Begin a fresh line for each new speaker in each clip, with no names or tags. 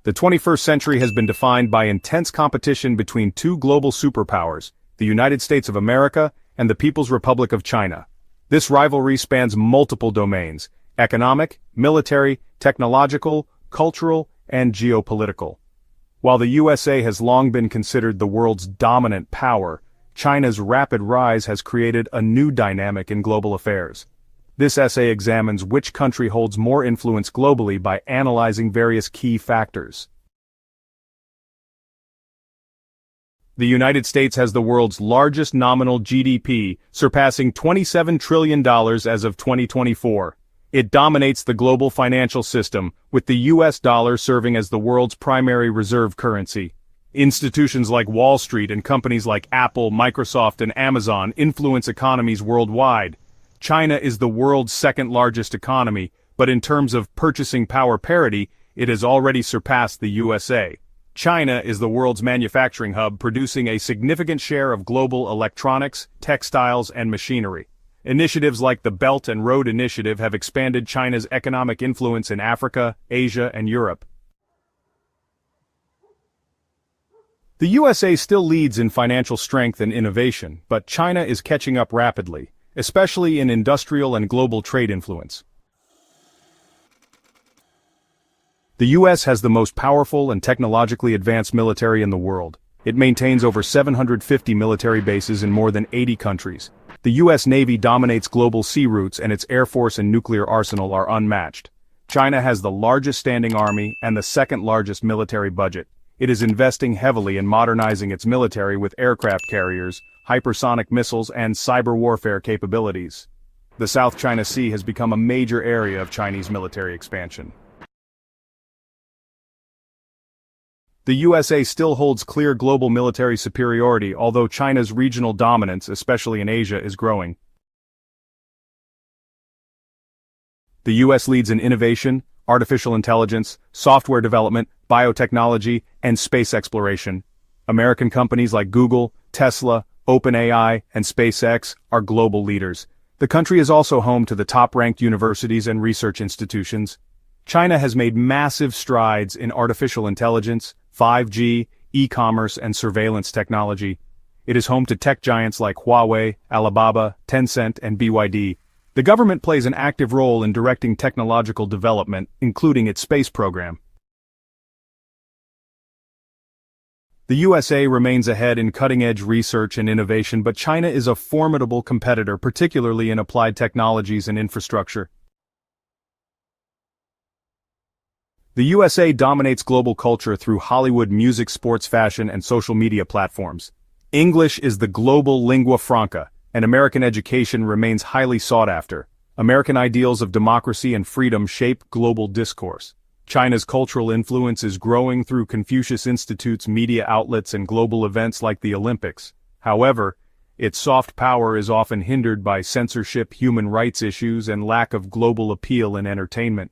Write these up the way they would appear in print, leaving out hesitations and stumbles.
The 21st century has been defined by intense competition between two global superpowers, the United States of America and the People's Republic of China. This rivalry spans multiple domains: economic, military, technological, cultural, and geopolitical. While the USA has long been considered the world's dominant power, China's rapid rise has created a new dynamic in global affairs. This essay examines which country holds more influence globally by analyzing various key factors. The United States has the world's largest nominal GDP, surpassing $27 trillion as of 2024. It dominates the global financial system, with the US dollar serving as the world's primary reserve currency. Institutions like Wall Street and companies like Apple, Microsoft, and Amazon influence economies worldwide. China is the world's second-largest economy, but in terms of purchasing power parity, it has already surpassed the USA. China is the world's manufacturing hub, producing a significant share of global electronics, textiles, and machinery. Initiatives like the Belt and Road Initiative have expanded China's economic influence in Africa, Asia, and Europe. The USA still leads in financial strength and innovation, but China is catching up rapidly, especially in industrial and global trade influence. The US has the most powerful and technologically advanced military in the world. It maintains over 750 military bases in more than 80 countries. The US Navy dominates global sea routes, and its air force and nuclear arsenal are unmatched. China has the largest standing army and the second-largest military budget. It is investing heavily in modernizing its military with aircraft carriers, hypersonic missiles, and cyber warfare capabilities. The South China Sea has become a major area of Chinese military expansion. The USA still holds clear global military superiority, although China's regional dominance, especially in Asia, is growing. The US leads in innovation, artificial intelligence, software development, biotechnology, and space exploration. American companies like Google, Tesla, OpenAI, and SpaceX are global leaders. The country is also home to the top-ranked universities and research institutions. China has made massive strides in artificial intelligence, 5G, e-commerce, and surveillance technology. It is home to tech giants like Huawei, Alibaba, Tencent, and BYD. The government plays an active role in directing technological development, including its space program. The USA remains ahead in cutting-edge research and innovation, but China is a formidable competitor, particularly in applied technologies and infrastructure. The USA dominates global culture through Hollywood music, sports, fashion, and social media platforms. English is the global lingua franca, and American education remains highly sought after. American ideals of democracy and freedom shape global discourse. China's cultural influence is growing through Confucius Institute's media outlets and global events like the Olympics. However, its soft power is often hindered by censorship, human rights issues, and lack of global appeal in entertainment.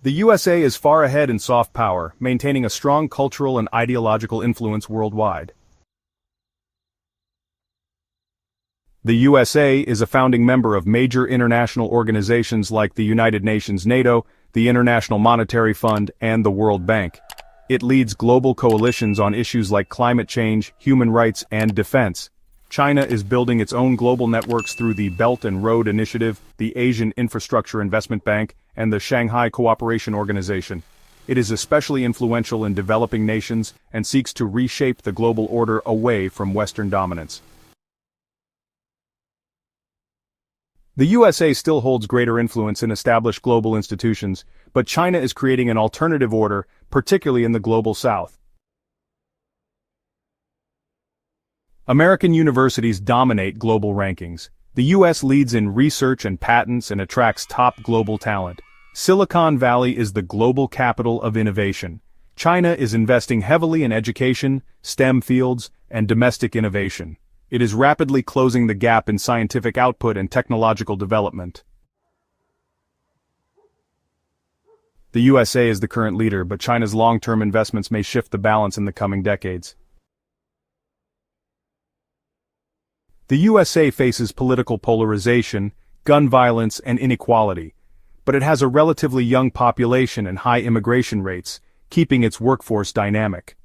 The USA is far ahead in soft power, maintaining a strong cultural and ideological influence worldwide. The USA is a founding member of major international organizations like the United Nations, NATO, the International Monetary Fund, and the World Bank. It leads global coalitions on issues like climate change, human rights, and defense. China is building its own global networks through the Belt and Road Initiative, the Asian Infrastructure Investment Bank, and the Shanghai Cooperation Organization. It is especially influential in developing nations and seeks to reshape the global order away from Western dominance. The USA still holds greater influence in established global institutions, but China is creating an alternative order, particularly in the global South. American universities dominate global rankings. The US leads in research and patents and attracts top global talent. Silicon Valley is the global capital of innovation. China is investing heavily in education, STEM fields, and domestic innovation. It is rapidly closing the gap in scientific output and technological development. The USA is the current leader, but China's long-term investments may shift the balance in the coming decades. The USA faces political polarization, gun violence, and inequality. but it has a relatively young population and high immigration rates, keeping its workforce dynamic.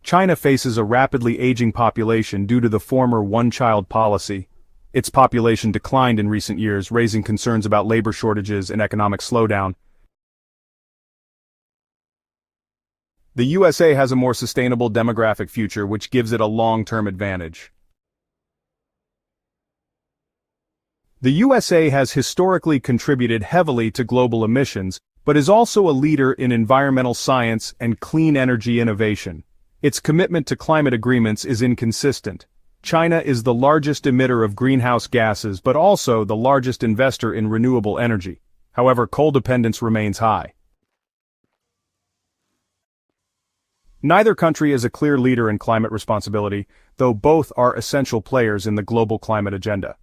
China faces a rapidly aging population due to the former one-child policy. Its population declined in recent years, raising concerns about labor shortages and economic slowdown. The USA has a more sustainable demographic future, which gives it a long-term advantage. The USA has historically contributed heavily to global emissions, but is also a leader in environmental science and clean energy innovation. Its commitment to climate agreements is inconsistent. China is the largest emitter of greenhouse gases but also the largest investor in renewable energy. However, coal dependence remains high. Neither country is a clear leader in climate responsibility, though both are essential players in the global climate agenda.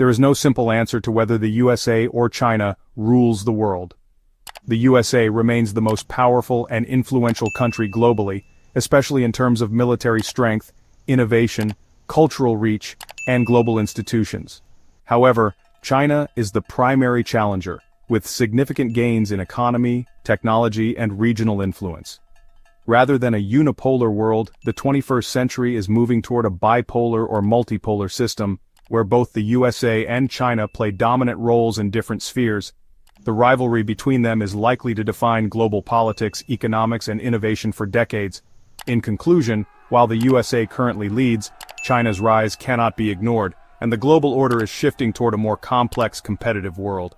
There is no simple answer to whether the USA or China rules the world. The USA remains the most powerful and influential country globally, especially in terms of military strength, innovation, cultural reach, and global institutions. However, China is the primary challenger, with significant gains in economy, technology, and regional influence. Rather than a unipolar world, the 21st century is moving toward a bipolar or multipolar system, where both the USA and China play dominant roles in different spheres. The rivalry between them is likely to define global politics, economics, and innovation for decades. In conclusion, while the USA currently leads, China's rise cannot be ignored, and the global order is shifting toward a more complex, competitive world.